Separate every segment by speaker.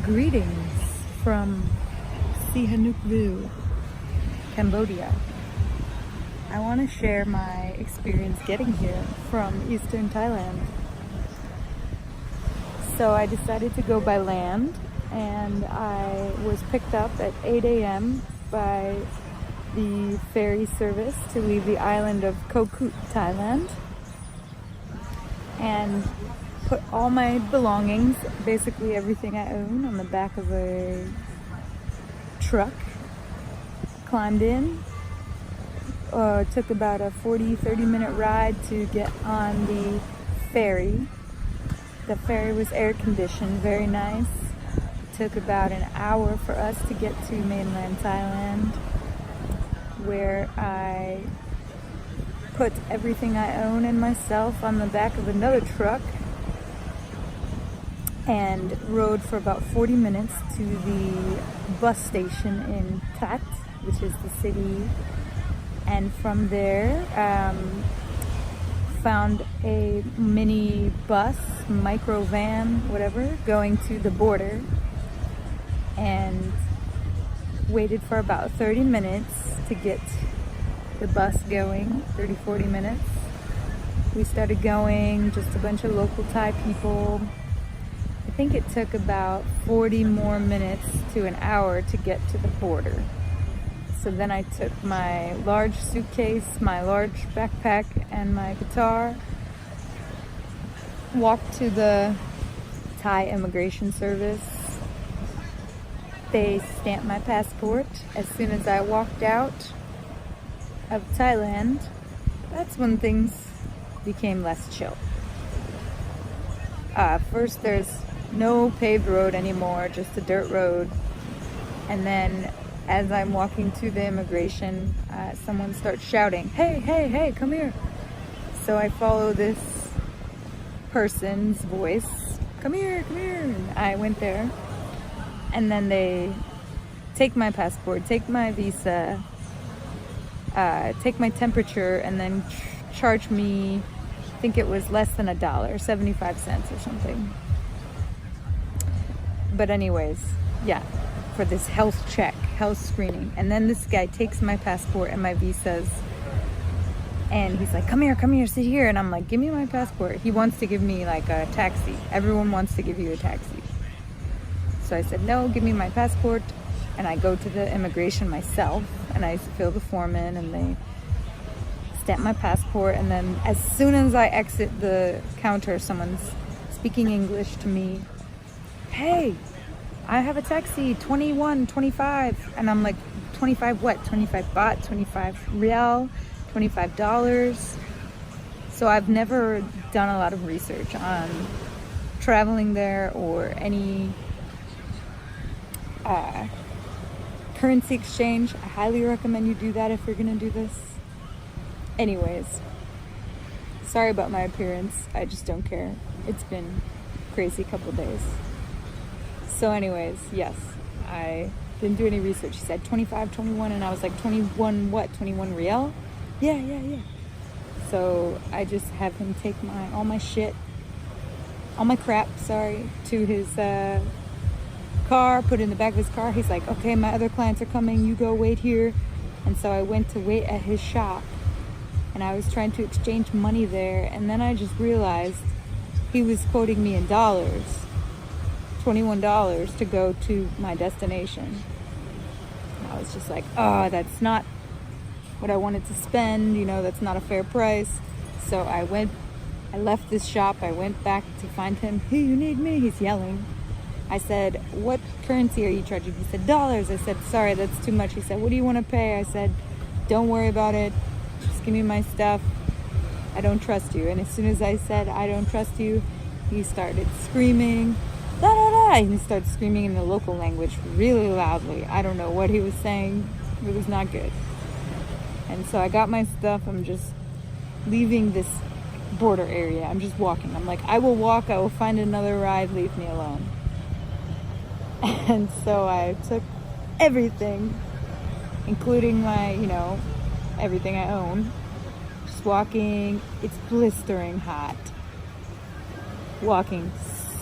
Speaker 1: Greetings from Sihanouk View, Cambodia. I want to share my experience getting here from Eastern Thailand. So I decided to go by land, and I was picked up at 8 a.m. by the ferry service to leave the island of Koh Koot, Thailand, and put all my belongings, basically everything I own, on the back of a truck. Climbed in. Took about a 30 minute ride to get on the ferry. The ferry was air conditioned, very nice. It took about an hour for us to get to mainland Thailand, where I put everything I own and myself on the back of another truck and rode for about 40 minutes to the bus station in Tat, which is the city. And from there, found a mini bus, micro van, whatever, going to the border, and waited for about 30 minutes to get the bus going, 40 minutes. We started going, just a bunch of local Thai people. I think it took about 40 more minutes to an hour to get to the border. So then I took my large suitcase, my large backpack, and my guitar, walked to the Thai immigration service. They stamped my passport. As soon as I walked out of Thailand, that's when things became less chill. First, there's no paved road anymore, just a dirt road. And then as I'm walking to the immigration, someone starts shouting, "Hey, hey, hey, come here." So I follow this person's voice, "Come here, come here." And I went there. And then they take my passport, take my visa, take my temperature, and then charge me, I think it was less than $1, 75 cents or something. But anyways, yeah, for this health check, health screening. And then this guy takes my passport and my visas, and he's like, come here, sit here. And I'm like, give me my passport. He wants to give me like a taxi. Everyone wants to give you a taxi. So I said, no, give me my passport. And I go to the immigration myself, and I fill the form in, and they stamp my passport. And then as soon as I exit the counter, someone's speaking English to me. "Hey, I have a taxi, 21, 25. And I'm like, 25 what? 25 baht, 25 rial, $25. So I've never done a lot of research on traveling there or any currency exchange. I highly recommend you do that if you're gonna do this. Anyways, sorry about my appearance. I just don't care. It's been a crazy couple days. So anyways, yes, I didn't do any research. He said 25, 21, and I was like, 21 what? 21 rial? Yeah. So I just have him take all my crap, to his car, put it in the back of his car. He's like, okay, my other clients are coming, you go wait here. And so I went to wait at his shop, and I was trying to exchange money there, and then I just realized he was quoting me in dollars. $21 to go to my destination. I was just like, oh, that's not what I wanted to spend, that's not a fair price. So I left this shop, I went back to find him. "Hey, you need me?" He's yelling. I said, "What currency are you charging?" He said, "Dollars." I said, "Sorry, that's too much." He said, "What do you want to pay?" I said, "Don't worry about it. Just give me my stuff. I don't trust you." And as soon as I said, "I don't trust you," he started screaming. Da, da, da. And he started screaming in the local language really loudly. I don't know what he was saying. It was not good. And so I got my stuff. I'm just leaving this border area. I'm just walking. I'm like, I will walk. I will find another ride. Leave me alone. And so I took everything, including my, everything I own. Just walking. It's blistering hot. Walking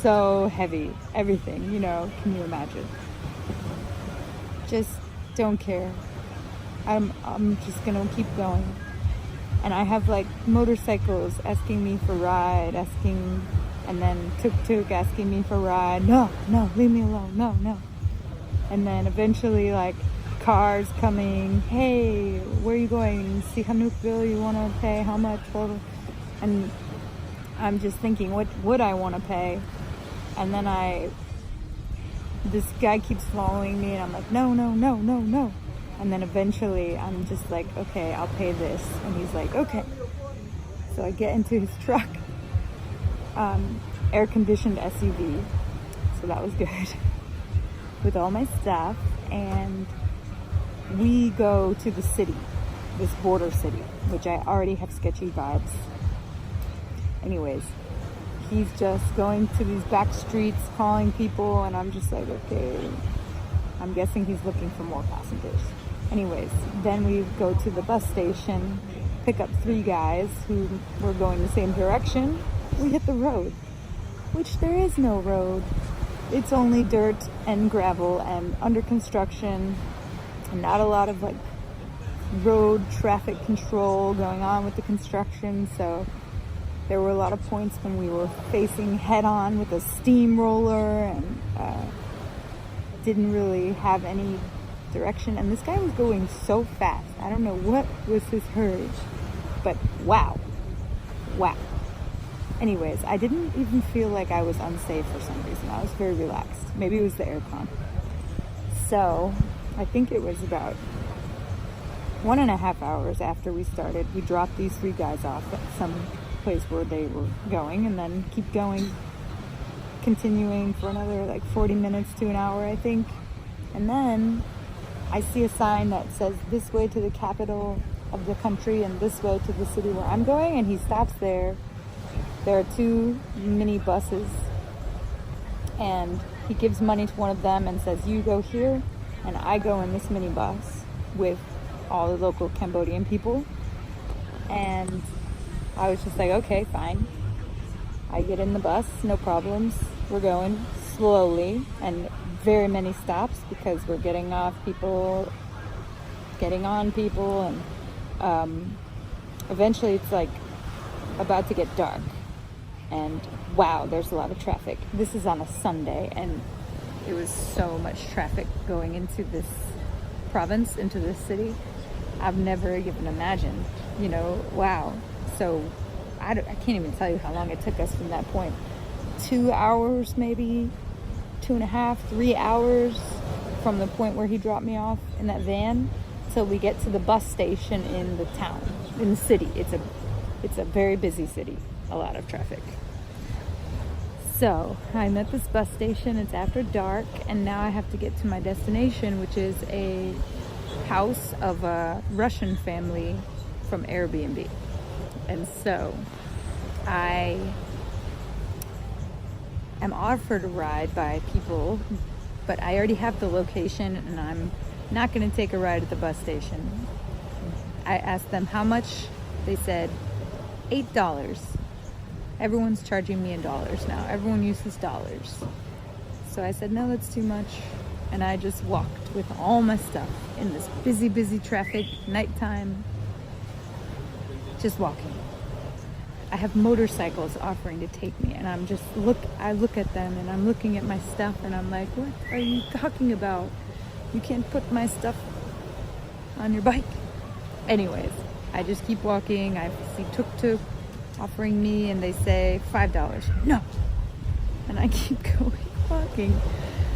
Speaker 1: so heavy. Everything, you know, can you imagine? Just don't care. I'm just gonna keep going. And I have like motorcycles asking me for ride, and then tuk-tuk asking me for ride. No, leave me alone. No. And then eventually like cars coming. Hey, where are you going? Sihanoukville, you want to pay how much? And I'm just thinking, what would I want to pay? And then this guy keeps following me, and I'm like, no. And then eventually I'm just like, okay, I'll pay this. And he's like, okay. So I get into his truck, air-conditioned SUV. So that was good with all my stuff. And we go to the city, this border city, which I already have sketchy vibes. Anyways, he's just going to these back streets, calling people, and I'm just like, okay. I'm guessing he's looking for more passengers. Anyways, then we go to the bus station, pick up 3 guys who were going the same direction. We hit the road, which there is no road. It's only dirt and gravel and under construction, and not a lot of like road traffic control going on with the construction. So there were a lot of points when we were facing head on with a steamroller and didn't really have any direction. And this guy was going so fast. I don't know what was his urge, but wow. Anyways, I didn't even feel like I was unsafe for some reason. I was very relaxed. Maybe it was the aircon. So I think it was about 1.5 hours after we started, we dropped these 3 guys off at some place where they were going, and then keep going, continuing for another like 40 minutes to an hour, I think. And then I see a sign that says this way to the capital of the country and this way to the city where I'm going, and he stops there. There are 2 mini buses, and he gives money to one of them and says, you go here, and I go in this mini bus with all the local Cambodian people. And I was just like, okay, fine. I get in the bus, no problems. We're going slowly, and very many stops because we're getting off people, getting on people, and eventually it's like about to get dark. And wow, there's a lot of traffic. This is on a Sunday, and it was so much traffic going into this province, into this city. I've never even imagined, you know, wow. So I can't even tell you how long it took us from that point. 2 hours, maybe 2.5, 3 hours from the point where he dropped me off in that van till we get to the bus station in the town, in the city. It's a very busy city, a lot of traffic. So I'm at this bus station, it's after dark, and now I have to get to my destination, which is a house of a Russian family from Airbnb. And so I am offered a ride by people, but I already have the location, and I'm not going to take a ride at the bus station. I asked them how much. They said $8. Everyone's charging me in dollars now. Everyone uses dollars. So I said, no, that's too much. And I just walked with all my stuff in this busy traffic, nighttime, just walking. I have motorcycles offering to take me, and I look at them, and I'm looking at my stuff, and I'm like, what are you talking about? You can't put my stuff on your bike. Anyways, I just keep walking. I see tuk-tuk offering me, and they say $5. No. And I keep going, walking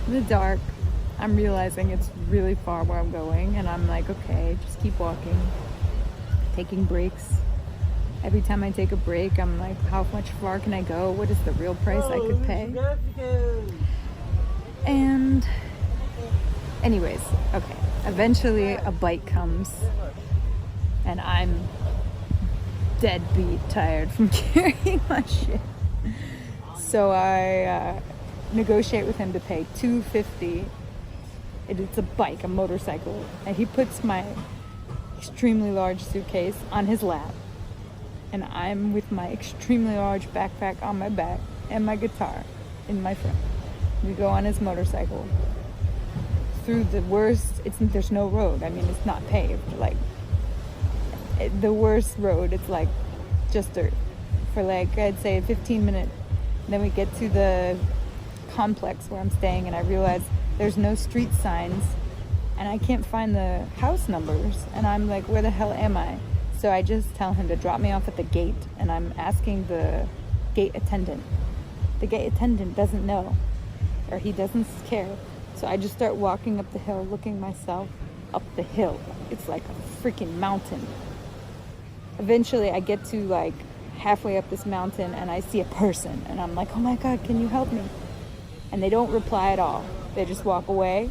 Speaker 1: in the dark. I'm realizing it's really far where I'm going, and I'm like, okay, just keep walking, taking breaks. Every time I take a break, I'm like, how much far can I go? What is the real price I could pay? And anyways, okay, eventually a bike comes, and I'm dead beat tired from carrying my shit. So I negotiate with him to pay $2.50. It's a bike, a motorcycle, and he puts my extremely large suitcase on his lap, and I'm with my extremely large backpack on my back and my guitar. in my front. We go on his motorcycle through the worst. There's no road. I mean, it's not paved. Like the worst road. It's like just dirt for like, I'd say, a 15-minute. Then we get to the complex where I'm staying, and I realize there's no street signs, and I can't find the house numbers, and I'm like, where the hell am I? So I just tell him to drop me off at the gate, and I'm asking the gate attendant. The gate attendant doesn't know, or he doesn't care. So I just start walking up the hill, looking myself up the hill. It's like a freaking mountain. Eventually I get to like halfway up this mountain, and I see a person, and I'm like, oh my God, can you help me? And they don't reply at all. They just walk away,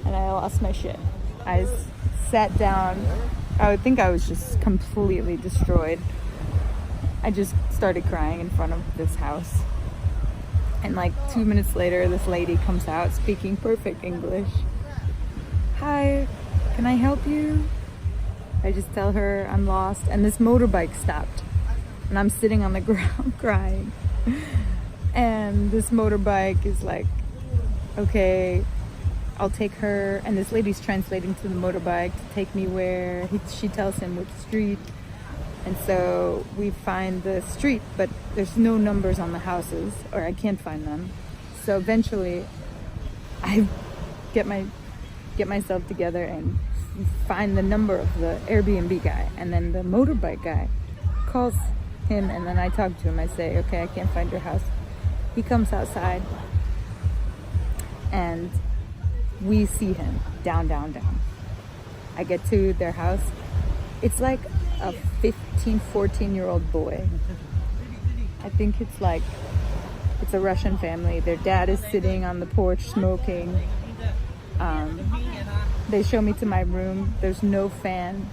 Speaker 1: and I lost my shit. I sat down. I would think I was just completely destroyed. I just started crying in front of this house. And like 2 minutes later, this lady comes out speaking perfect English. Hi, can I help you? I just tell her I'm lost, and this motorbike stopped, and I'm sitting on the ground crying. And this motorbike is like, okay, I'll take her. And this lady's translating to the motorbike to take me where she tells him which street. And so we find the street, but there's no numbers on the houses, or I can't find them. So eventually I get myself together and find the number of the Airbnb guy. And then the motorbike guy calls him, and then I talk to him. I say, okay, I can't find your house. He comes outside, and we see him down. I get to their house. It's like a 15, 14-year-old boy. I think it's a Russian family. Their dad is sitting on the porch smoking. They show me to my room. There's no fan,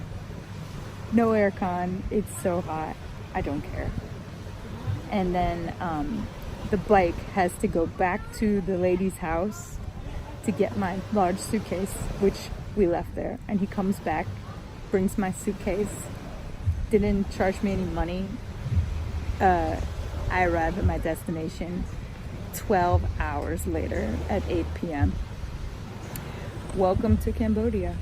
Speaker 1: no aircon. It's so hot. I don't care. And then the bike has to go back to the lady's house to get my large suitcase, which we left there. And he comes back, brings my suitcase, didn't charge me any money. I arrived at my destination 12 hours later at 8 p.m. Welcome to Cambodia.